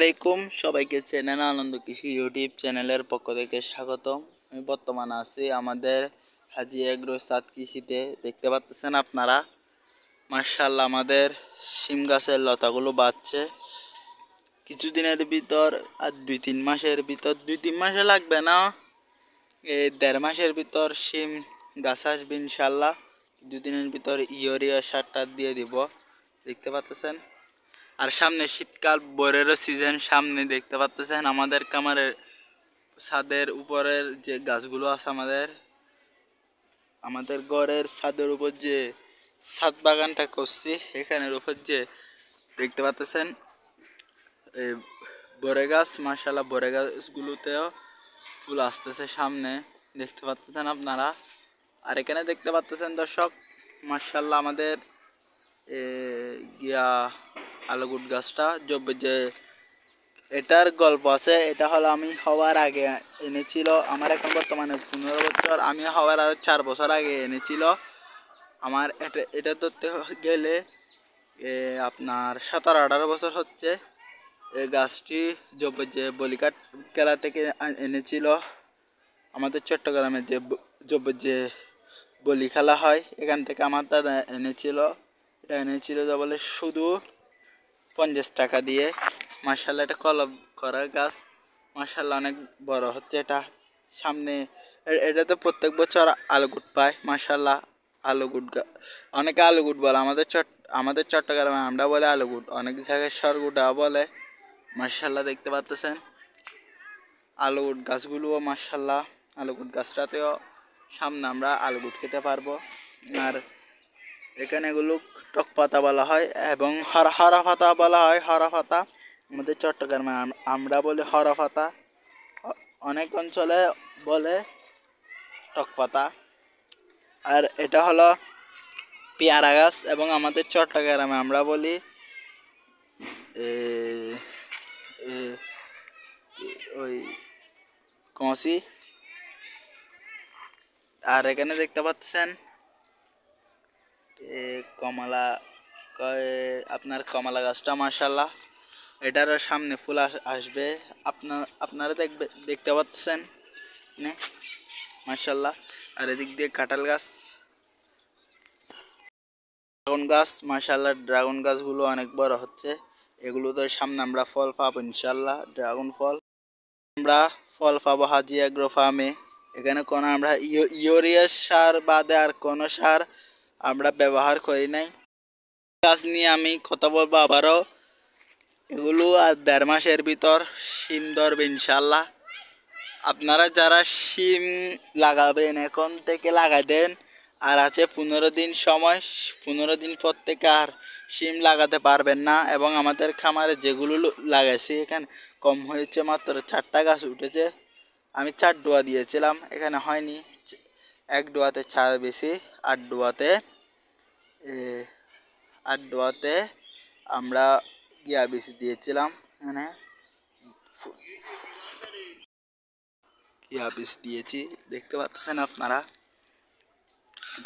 আলাইকুম সবাইকে চ্যানেল আনন্দ কৃষি ইউটিউব চ্যানেলের পক্ষ থেকে স্বাগতম। আমি বর্তমানে আছি আমাদের হাজি এগ্রো সাত কৃষিতে। দেখতে পাচ্ছেন আপনারা মাশাআল্লাহ আমাদের শিম গাছের লতাগুলো বাড়ছে। কিছুদিনের ভিতর আর 2-3 মাসের ভিতর, 2-3 মাসে লাগবে না, এই 1.5 মাসের ভিতর শিম গাছ আসবে ইনশাল্লাহ। দুদিনের ভিতর ইউরিয়া সারটা দিয়ে দিব। দেখতে পাচ্ছেন আর সামনে শীতকাল বরেরও সিজন সামনে। দেখতে পাচ্ছেন আমাদের কামারের ছাদের উপরের যে গাছগুলো আছে, আমাদের ঘরের ছাদের উপর যে ছাদ বাগানটা করছি, এখানের উপর যে দেখতে পাচ্ছেন এই বরে গাছ, মাশাআল্লাহ বরে গাছগুলোতেও ফুল আসতেছে সামনে। দেখতে পাচ্ছেন আপনারা। আর এখানে দেখতে পাচ্ছেন দর্শক, মাশাআল্লাহ আমাদের আলুগুট গাছটা যে এটার গল্প আছে। এটা হলো আমি হওয়ার আগে এনেছিল, আমার এখন বর্তমানে 15 বছর, আমি হওয়ার আরো 4 বছর আগে এনেছিল আমার। এটা ধরতে গেলে আপনার 17-18 বছর হচ্ছে। এই গাছটি যে বলিকাট খেলা থেকে এনেছিল আমাদের চট্টগ্রামের যে বলি খেলা হয়, এখান থেকে আমার দাদা এনেছিল। এটা এনেছিল যা বলে শুধু 50 টাকা দিয়ে। মাশাআল্লাহ এটা কলম করা গাছ, মাশাআল্লাহ অনেক বড় হচ্ছে। এটা সামনে এটাতে প্রত্যেক বছর আলুগুট পায় মাশাআল্লাহ। আলুগুট অনেকে আলুগুট বলে, আমাদের চট্টগ্রামে আমরা বলে আলুগুট, অনেক জায়গায় সরগুটা বলে। মাশাআল্লাহ দেখতে পাচ্ছেন আলুগুট গাছগুলোও মাশাআল্লাহ। আলুগুট গাছটাতেও সামনে আমরা আলুগুট খেতে পারবো। আর এখানে এগুলো টক পাতা বলা হয় এবং হরা পাতা বলা হয়। হরা পাতা আমাদের চট্টগ্রামে আমরা বলি হরা পাতা, অনেক অঞ্চলে বলে টক পাতা। আর এটা হলো পেয়ারা গাছ এবং আমাদের চট্টগ্রামে আমরা বলি ওই কচি। আর এখানে দেখতে পাচ্ছেন কমলা, আপনার কমলা গাছটা মাশাআল্লাহ এটারও সামনে ফুল আসবে। আপনারা দেখতে পাচ্ছেন মাশাআল্লাহ। আর এদিক দিয়ে কাঁঠাল গাছ, ড্রাগন গাছ, মাশাআল্লাহ ড্রাগন গাছগুলো অনেক বড় হচ্ছে। এগুলো তো সামনে আমরা ফল পাবো ইনশাআল্লাহ। ড্রাগন ফল আমরা পাবো হাজি এগ্রো ফার্মে। এখানে কোনো আমরা ইউরিয়া সার বাদে আর কোনো সার আমরা ব্যবহার করি নাই। গাছ নিয়ে আমি কথা বলবো আবারও। এগুলো আর 1.5 মাসের ভিতর শিম ধরবে ইনশাল্লাহ। আপনারা যারা শিম লাগাবেন এখন থেকে লাগাই দেন, আর আছে 15 দিন সময়। 15 দিন পর থেকে আর শিম লাগাতে পারবেন না। এবং আমাদের খামারে যেগুলো লাগাইছি এখানে কম হয়েছে, মাত্র 4টা গাছ উঠেছে। আমি 4 ডোয়া দিয়েছিলাম, এখানে হয়নি। 1 ডোয়াতে 4 বেশি, 8 ডোয়াতে আমরা বেশি দিয়েছিলাম। এখানে বেশি দিয়েছি। দেখতে পাচ্ছেন আপনারা।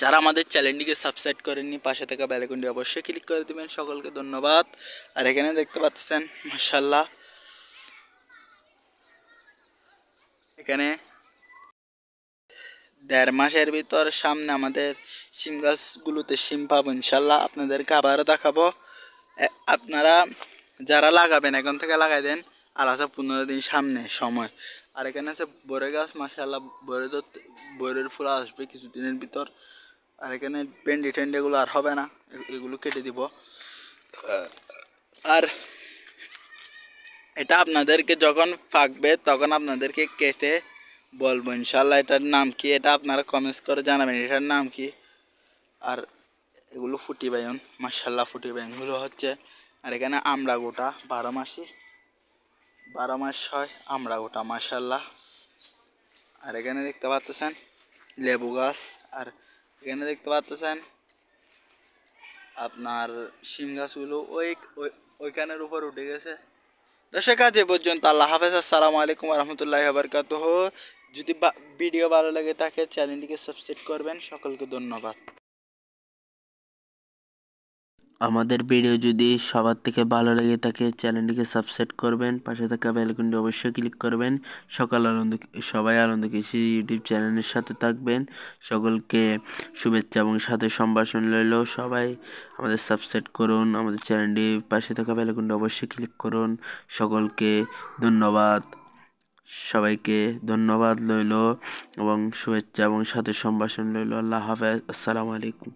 যারা আমাদের চ্যানেলটিকে সাবস্ক্রাইব করেননি, পাশে থাকা বেল আইকনটি অবশ্যই ক্লিক করে দেবেন। সকলকে ধন্যবাদ। আর এখানে দেখতে পাচ্ছেন মাশাআল্লাহ, এখানে 1.5 মাসের ভিতর সামনে আমাদের শিম গাছগুলোতে শিম পাবো ইনশাল্লাহ। আপনাদেরকে আবারও দেখাবো। আপনারা যারা লাগাবেন এখন থেকে লাগাই দেন, আর আছে 15 দিন সামনে সময়। আর এখানে আছে বরে গাছ, মাশাআল্লাহ বরের ফুল আসবে কিছুদিনের ভিতর। আর এখানে ভেন্ডি এগুলো আর হবে না, এগুলো কেটে দিব। আর এটা আপনাদেরকে যখন পাকবে তখন আপনাদেরকে কেটে বলবো ইনশাল্লাহ এটার নাম কি। এটা আপনারা কমেন্টস করে জানাবেন এটার নাম কি। আর এগুলো ফুটি বাইন, মাশাআল্লাহ ফুটি বাইনগুলো হচ্ছে। আর এখানে আমড়া গোটা 12 মাস হয় আমড়া গোটা মাশাআল্লাহ। আর এখানে দেখতে পাচ্ছেন লেবু গাছ। আর এখানে দেখতে পাচ্ছেন আপনার শিম গাছগুলো ওইখানের উপর উঠে গেছে। দর্শক আজ এ পর্যন্ত। আল্লাহ হাফেজ। আসসালামু আলাইকুম ওয়া রাহমাতুল্লাহি ওয়া বারাকাতুহু। যদি ভিডিও ভালো লাগে থাকে চ্যানেলটিকে সাবস্ক্রাইব করবেন। সকলকে ধন্যবাদ। আমাদের ভিডিও যদি সবার থেকে ভালো লেগে থাকে চ্যানেলটিকে সাবস্ক্রাইব করবেন, পাশে থাকা বেল আইকনটি অবশ্যই ক্লিক করবেন। সবাই আনন্দ কৃষি ইউটিউব চ্যানেলের সাথে থাকবেন। সকলকে শুভেচ্ছা এবং সাথে সম্ভাষণ রইল। সবাই আমাদের সাবস্ক্রাইব করুন, আমাদের চ্যানেলটি পাশে থাকা বেল আইকনটি অবশ্যই ক্লিক করুন। সকলকে ধন্যবাদ। সবাইকে ধন্যবাদ রইল এবং শুভেচ্ছা এবং সাথে সম্ভাষণ রইল। আল্লাহ হাফেজ। আসসালামু আলাইকুম।